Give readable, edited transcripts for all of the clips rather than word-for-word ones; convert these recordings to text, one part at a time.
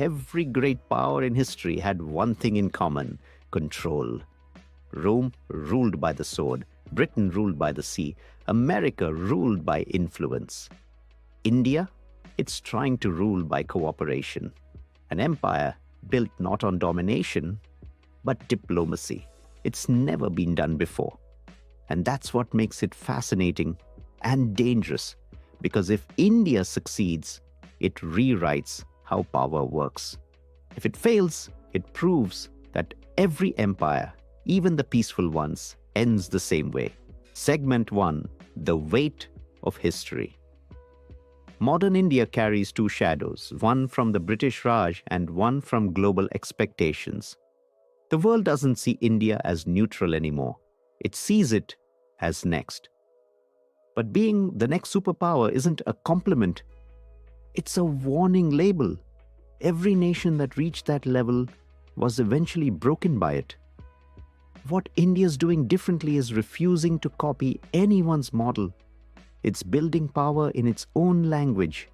every great power in history had one thing in common: control. Rome ruled by the sword, Britain ruled by the sea, America ruled by influence. India, it's trying to rule by cooperation. An empire built not on domination, but diplomacy. It's never been done before. And that's what makes it fascinating and dangerous, because if India succeeds, it rewrites how power works. If it fails, it proves that every empire, even the peaceful ones, ends the same way. Segment 1: The Weight of History. Modern India carries two shadows, one from the British Raj and one from global expectations. The world doesn't see India as neutral anymore. It sees it as next. But being the next superpower isn't a compliment. It's a warning label. Every nation that reached that level was eventually broken by it. What India's doing differently is refusing to copy anyone's model. It's building power in its own language,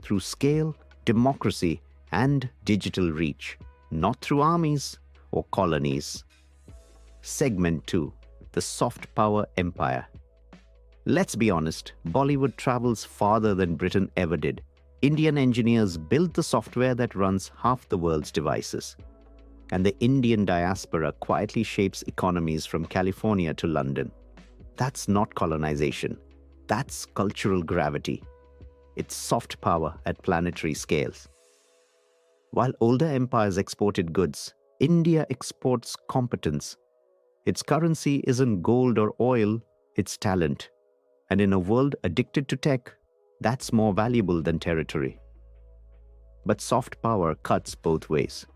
through scale, democracy, and digital reach, not through armies or colonies. Segment 2: The Soft Power Empire. Let's be honest, Bollywood travels farther than Britain ever did. Indian engineers built the software that runs half the world's devices. And the Indian diaspora quietly shapes economies from California to London. That's not colonization. That's cultural gravity. It's soft power at planetary scales. While older empires exported goods, India exports competence. Its currency isn't gold or oil, it's talent. And in a world addicted to tech, that's more valuable than territory. But soft power cuts both ways.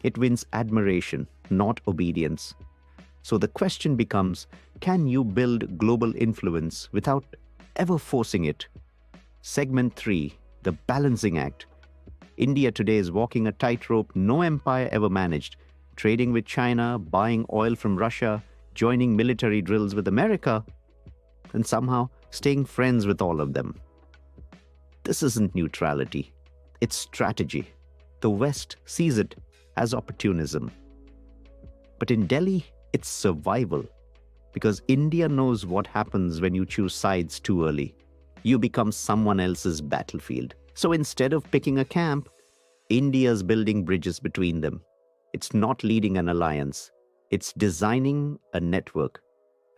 It wins admiration, not obedience. So the question becomes, can you build global influence without ever forcing it? Segment 3: The Balancing Act. India today is walking a tightrope no empire ever managed, trading with China, buying oil from Russia, joining military drills with America, and somehow staying friends with all of them. This isn't neutrality, it's strategy. The West sees it as opportunism. But in Delhi, it's survival. Because India knows what happens when you choose sides too early. You become someone else's battlefield. So instead of picking a camp, India's building bridges between them. It's not leading an alliance. It's designing a network.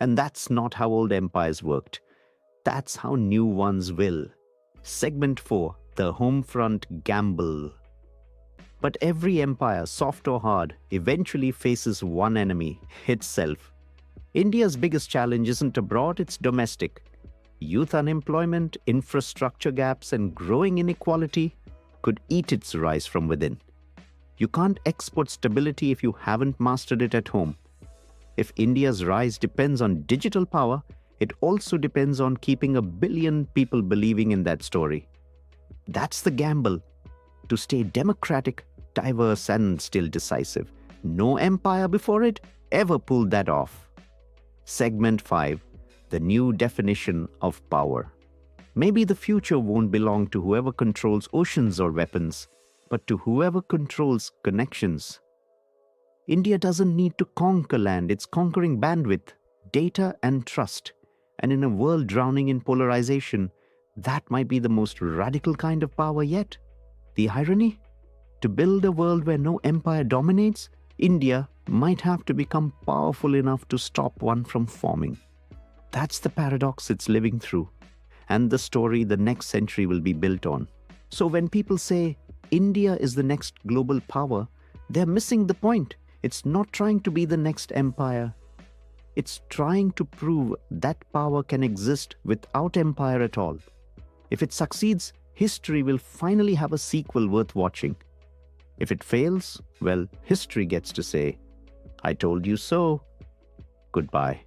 And that's not how old empires worked. That's how new ones will. Segment 4: The Homefront Gamble. But every empire, soft or hard, eventually faces one enemy: itself. India's biggest challenge isn't abroad, it's domestic. Youth unemployment, infrastructure gaps, and growing inequality could eat its rise from within. You can't export stability if you haven't mastered it at home. If India's rise depends on digital power, it also depends on keeping 1 billion people believing in that story. That's the gamble. To stay democratic, diverse, and still decisive. No empire before it ever pulled that off. Segment 5: The New Definition of Power. Maybe the future won't belong to whoever controls oceans or weapons, but to whoever controls connections. India doesn't need to conquer land, it's conquering bandwidth, data, and trust. And in a world drowning in polarization, that might be the most radical kind of power yet. The irony? To build a world where no empire dominates, India might have to become powerful enough to stop one from forming. That's the paradox it's living through, and the story the next century will be built on. So when people say India is the next global power, they're missing the point. It's not trying to be the next empire. It's trying to prove that power can exist without empire at all. If it succeeds, history will finally have a sequel worth watching. If it fails, well, history gets to say, "I told you so." Goodbye.